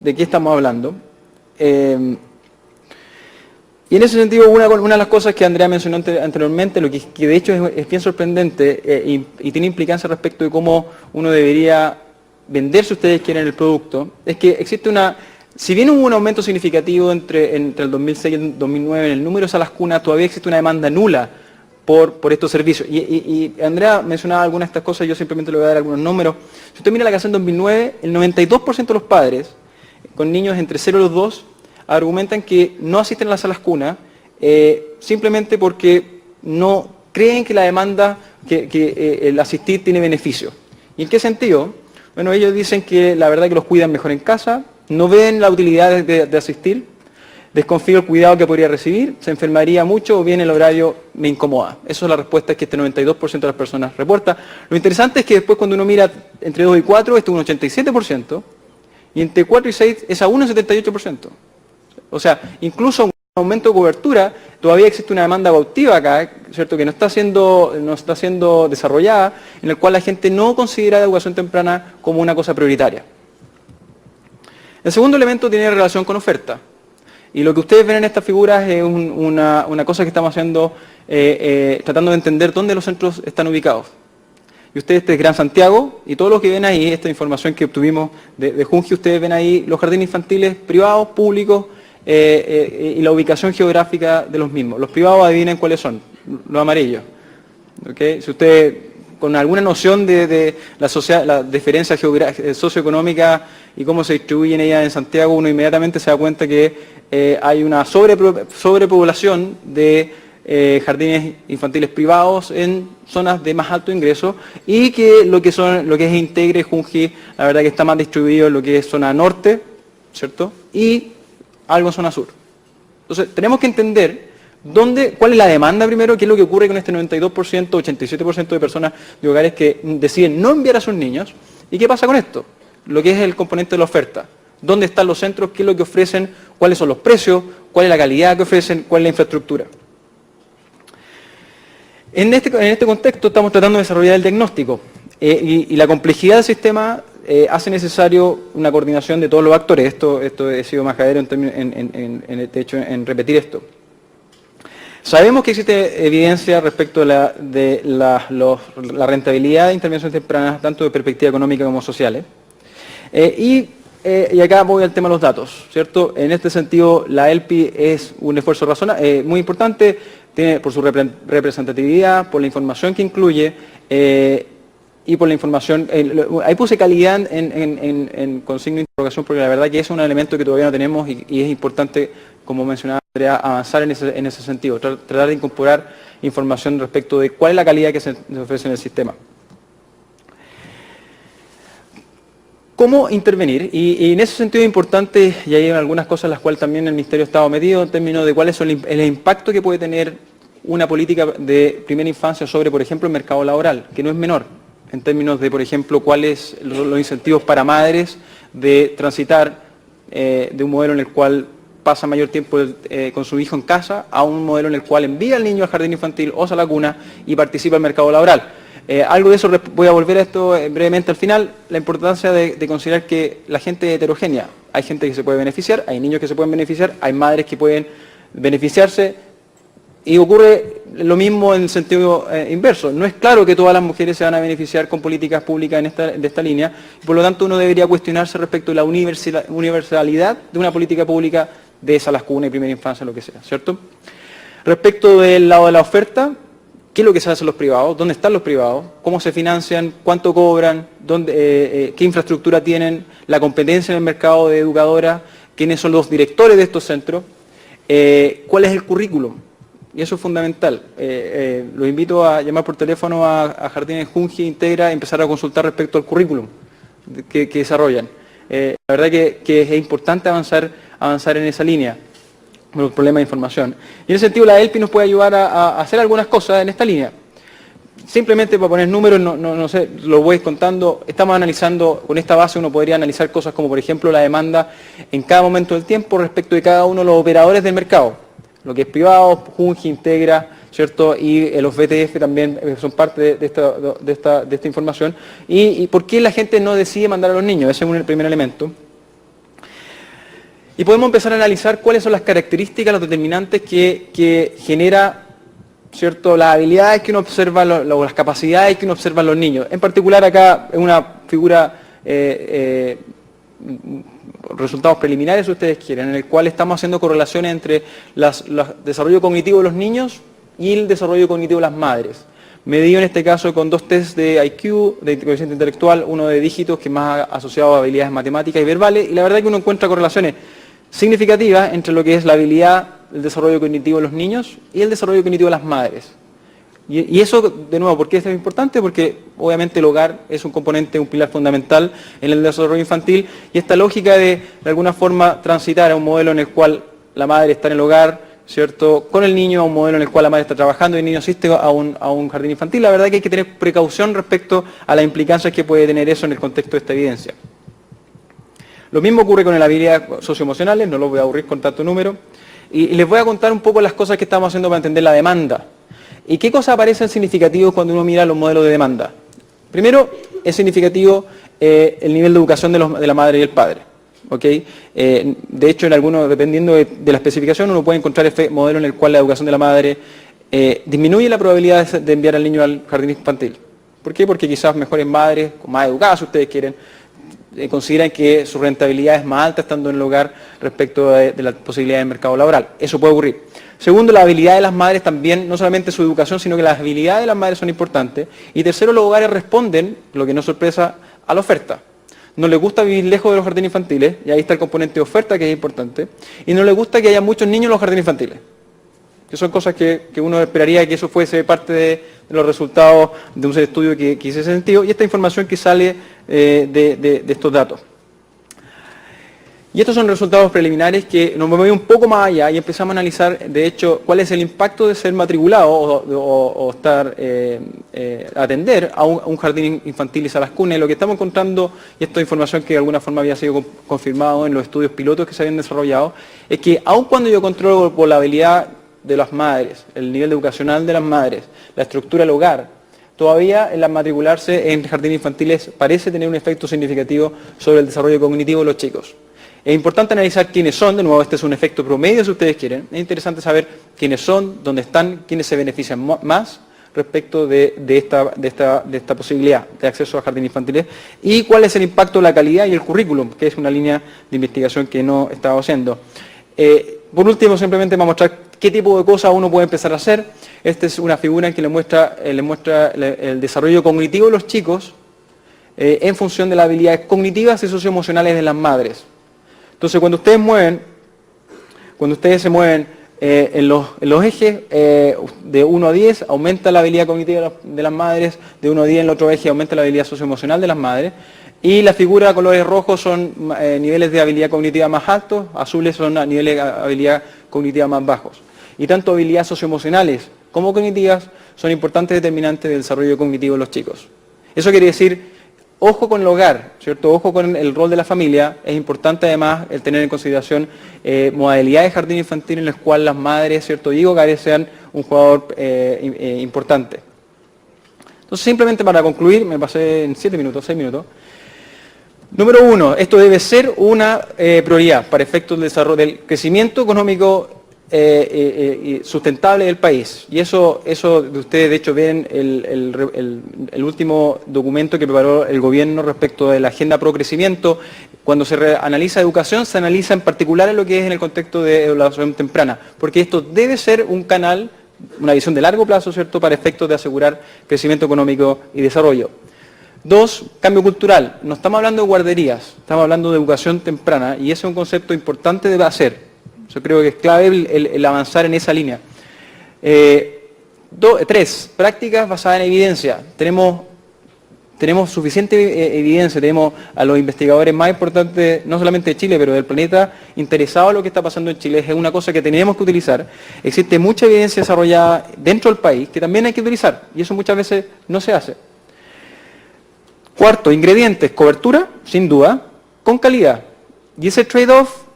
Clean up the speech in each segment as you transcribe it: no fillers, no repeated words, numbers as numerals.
de qué estamos hablando. Y en ese sentido, una de las cosas que Andrea mencionó anteriormente, lo que de hecho es bien sorprendente y tiene implicancia respecto de cómo uno debería vender, si ustedes quieren, el producto, es que existe si bien hubo un aumento significativo entre el 2006 y el 2009 en el número de salas cunas, todavía existe una demanda nula por estos servicios. Y Andrea mencionaba algunas de estas cosas, yo simplemente le voy a dar algunos números. Si usted mira la canción 2009, el 92% de los padres con niños entre 0 y los 2 argumentan que no asisten a las salas cunas simplemente porque no creen que la demanda, que el asistir tiene beneficio. ¿Y en qué sentido? Bueno, ellos dicen que la verdad es que los cuidan mejor en casa, no ven la utilidad de asistir, desconfío del cuidado que podría recibir, se enfermaría mucho o bien el horario me incomoda. Esa es la respuesta que este 92% de las personas reporta. Lo interesante es que después cuando uno mira entre 2 y 4, esto es un 87%, y entre 4 y 6 es aún un 78%. O sea, incluso un aumento de cobertura, todavía existe una demanda cautiva acá, ¿cierto?, que no está siendo desarrollada, en el cual la gente no considera la educación temprana como una cosa prioritaria. El segundo elemento tiene relación con oferta. Y lo que ustedes ven en estas figuras es una cosa que estamos haciendo, tratando de entender dónde los centros están ubicados. Y ustedes, este es Gran Santiago, y todos los que ven ahí, esta información que obtuvimos de Junji, ustedes ven ahí los jardines infantiles privados, públicos, y la ubicación geográfica de los mismos. Los privados, adivinen cuáles son, los amarillos. ¿Okay? Si usted, con alguna noción de la diferencia socioeconómica y cómo se distribuyen ellas en Santiago, uno inmediatamente se da cuenta que hay una sobrepoblación de jardines infantiles privados en zonas de más alto ingreso y que lo que es Integre, Junji, la verdad que está más distribuido en lo que es zona norte, ¿cierto? Y algo en zona sur. Entonces, tenemos que entender cuál es la demanda primero, qué es lo que ocurre con este 92%, 87% de personas de hogares que deciden no enviar a sus niños, y qué pasa con esto, lo que es el componente de la oferta. ¿Dónde están los centros? ¿Qué es lo que ofrecen? ¿Cuáles son los precios? ¿Cuál es la calidad que ofrecen? ¿Cuál es la infraestructura? En este contexto estamos tratando de desarrollar el diagnóstico y la complejidad del sistema hace necesario una coordinación de todos los actores. Esto he sido majadero en repetir esto. Sabemos que existe evidencia respecto de la rentabilidad de intervenciones tempranas, tanto de perspectiva económica como sociales. Y acá voy al tema de los datos, ¿cierto? En este sentido, la ELPI es un esfuerzo muy importante, tiene por su representatividad, por la información que incluye y por la información. Ahí puse calidad con signo de interrogación porque la verdad que es un elemento que todavía no tenemos y es importante, como mencionaba Andrea, avanzar en ese sentido, tratar de incorporar información respecto de cuál es la calidad que se ofrece en el sistema. ¿Cómo intervenir? Y en ese sentido es importante, y hay algunas cosas en las cuales también el Ministerio ha estado metido, en términos de cuál es el impacto que puede tener una política de primera infancia sobre, por ejemplo, el mercado laboral, que no es menor, en términos de, por ejemplo, cuáles los incentivos para madres de transitar de un modelo en el cual pasa mayor tiempo con su hijo en casa a un modelo en el cual envía al niño al jardín infantil o a la cuna y participa en el mercado laboral. Algo de eso, voy a volver a esto brevemente al final, la importancia de considerar que la gente es heterogénea. Hay gente que se puede beneficiar, hay niños que se pueden beneficiar, hay madres que pueden beneficiarse y ocurre lo mismo en el sentido inverso. No es claro que todas las mujeres se van a beneficiar con políticas públicas de esta línea, por lo tanto uno debería cuestionarse respecto de la universalidad de una política pública de salas cunas y primera infancia, lo que sea, ¿cierto? Respecto del lado de la oferta, ¿qué es lo que se hace en los privados? ¿Dónde están los privados? ¿Cómo se financian? ¿Cuánto cobran? ¿Qué infraestructura tienen? ¿La competencia en el mercado de educadoras? ¿Quiénes son los directores de estos centros? ¿Cuál es el currículum? Y eso es fundamental. Los invito a llamar por teléfono a Jardines Junji, Integra, y empezar a consultar respecto al currículum que desarrollan. La verdad que es importante avanzar en esa línea. Los problemas de información. Y en ese sentido la ELPI nos puede ayudar a hacer algunas cosas en esta línea. Simplemente para poner números, no sé, lo voy contando, estamos analizando, con esta base uno podría analizar cosas como por ejemplo la demanda en cada momento del tiempo respecto de cada uno de los operadores del mercado. Lo que es privado, Junji, Integra, ¿cierto? Y los VTF también son parte de esta información. Y por qué la gente no decide mandar a los niños, ese es el primer elemento. Y podemos empezar a analizar cuáles son las características, los determinantes que genera, ¿cierto?, las habilidades que uno observa, las capacidades que uno observa en los niños. En particular acá es una figura, resultados preliminares, si ustedes quieren, en el cual estamos haciendo correlaciones entre el desarrollo cognitivo de los niños y el desarrollo cognitivo de las madres. Medido en este caso con 2 tests de IQ, de coeficiente intelectual, uno de dígitos que es más asociado a habilidades matemáticas y verbales, y la verdad es que uno encuentra correlaciones significativas entre lo que es la habilidad, el desarrollo cognitivo de los niños y el desarrollo cognitivo de las madres. Y eso, de nuevo, ¿por qué es importante? Porque obviamente el hogar es un componente, un pilar fundamental en el desarrollo infantil, y esta lógica de alguna forma transitar a un modelo en el cual la madre está en el hogar, ¿cierto?, con el niño, a un modelo en el cual la madre está trabajando y el niño asiste a un jardín infantil, la verdad que hay que tener precaución respecto a las implicancias que puede tener eso en el contexto de esta evidencia. Lo mismo ocurre con las habilidades socioemocionales, no los voy a aburrir con tanto número, y les voy a contar un poco las cosas que estamos haciendo para entender la demanda. ¿Y qué cosas aparecen significativos cuando uno mira los modelos de demanda? Primero, es significativo el nivel de educación de la madre y el padre. ¿Okay? De hecho, en algunos, dependiendo de la especificación, uno puede encontrar este modelo en el cual la educación de la madre disminuye la probabilidad de enviar al niño al jardín infantil. ¿Por qué? Porque quizás mejores madres, más educadas si ustedes quieren, consideran que su rentabilidad es más alta estando en el hogar respecto de la posibilidad del mercado laboral. Eso puede ocurrir. Segundo, la habilidad de las madres también, no solamente su educación, sino que las habilidades de las madres son importantes. Y tercero, los hogares responden, lo que no es sorpresa, a la oferta. No les gusta vivir lejos de los jardines infantiles, y ahí está el componente de oferta que es importante, y no les gusta que haya muchos niños en los jardines infantiles, que son cosas que uno esperaría que eso fuese parte de los resultados de un estudio que hiciese sentido, y esta información que sale de estos datos. Y estos son resultados preliminares que nos movemos un poco más allá y empezamos a analizar, de hecho, cuál es el impacto de ser matriculado o atender a un jardín infantil y salas cunas. Y lo que estamos encontrando, y esta información que de alguna forma había sido confirmado en los estudios pilotos que se habían desarrollado, es que aun cuando yo controlo por la habilidad de las madres, el nivel educacional de las madres, la estructura del hogar, todavía el matricularse en jardines infantiles parece tener un efecto significativo sobre el desarrollo cognitivo de los chicos. Es importante analizar quiénes son, de nuevo este es un efecto promedio si ustedes quieren, es interesante saber quiénes son, dónde están, quiénes se benefician más respecto de esta posibilidad de acceso a jardines infantiles y cuál es el impacto de la calidad y el currículum, que es una línea de investigación que no estaba haciendo. Por último, simplemente vamos a mostrar qué tipo de cosas uno puede empezar a hacer. Esta es una figura en que le muestra el desarrollo cognitivo de los chicos en función de las habilidades cognitivas y socioemocionales de las madres. Entonces, cuando ustedes se mueven en los ejes de 1 a 10, aumenta la habilidad cognitiva de las madres, de 1 a 10 en el otro eje aumenta la habilidad socioemocional de las madres, y la figura de colores rojos son niveles de habilidad cognitiva más altos, azules son niveles de habilidad cognitiva más bajos. Y tanto habilidades socioemocionales como cognitivas son importantes determinantes del desarrollo cognitivo de los chicos. Eso quiere decir, ojo con el hogar, ¿cierto? Ojo con el rol de la familia. Es importante además el tener en consideración modalidades de jardín infantil en las cuales las madres, ¿cierto?, y hogares sean un jugador importante. Entonces, simplemente para concluir, me pasé en 6 minutos. Número 1, esto debe ser una prioridad para efectos del desarrollo del crecimiento económico sustentable del país. Y eso de ustedes de hecho ven el último documento que preparó el gobierno respecto de la agenda pro crecimiento. Cuando se analiza educación, se analiza en particular en lo que es en el contexto de educación temprana, porque esto debe ser un canal, una visión de largo plazo, ¿cierto?, para efectos de asegurar crecimiento económico y desarrollo. 2, cambio cultural. No estamos hablando de guarderías, estamos hablando de educación temprana, y ese es un concepto importante de hacer. Yo creo que es clave el avanzar en esa línea. 3, prácticas basadas en evidencia. Tenemos suficiente evidencia, tenemos a los investigadores más importantes, no solamente de Chile, pero del planeta, interesados en lo que está pasando en Chile. Es una cosa que tenemos que utilizar. Existe mucha evidencia desarrollada dentro del país que también hay que utilizar, y eso muchas veces no se hace. 4, ingredientes, cobertura, sin duda, con calidad. Y ese trade-off,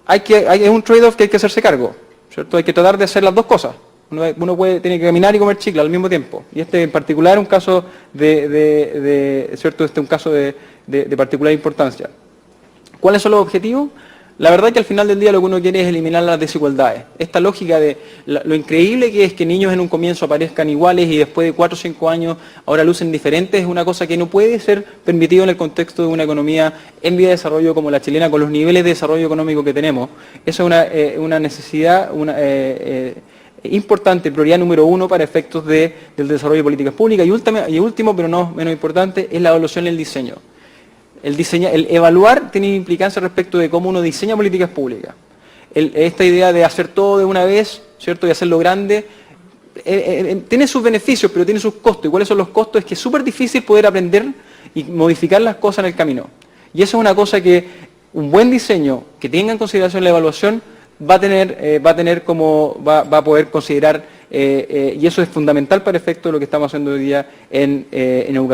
es un trade-off que hay que hacerse cargo, ¿cierto? Hay que tratar de hacer las dos cosas. Uno tiene que caminar y comer chicle al mismo tiempo. Y este en particular es un caso ¿cierto? Este es un caso de particular importancia. ¿Cuáles son los objetivos? La verdad es que al final del día lo que uno quiere es eliminar las desigualdades. Esta lógica de lo increíble que es que niños en un comienzo aparezcan iguales y después de 4 o 5 años ahora lucen diferentes es una cosa que no puede ser permitido en el contexto de una economía en vía de desarrollo como la chilena, con los niveles de desarrollo económico que tenemos. Eso es una necesidad importante, prioridad número 1 para efectos del desarrollo de políticas públicas. Y último, pero no menos importante, es la evaluación y el diseño. El evaluar tiene implicancia respecto de cómo uno diseña políticas públicas. Esta idea de hacer todo de una vez, ¿cierto? Y hacerlo grande, tiene sus beneficios, pero tiene sus costos. ¿Y cuáles son los costos? Es que es súper difícil poder aprender y modificar las cosas en el camino. Y eso es una cosa que un buen diseño que tenga en consideración la evaluación va a poder considerar, y eso es fundamental para efecto de lo que estamos haciendo hoy día en educación.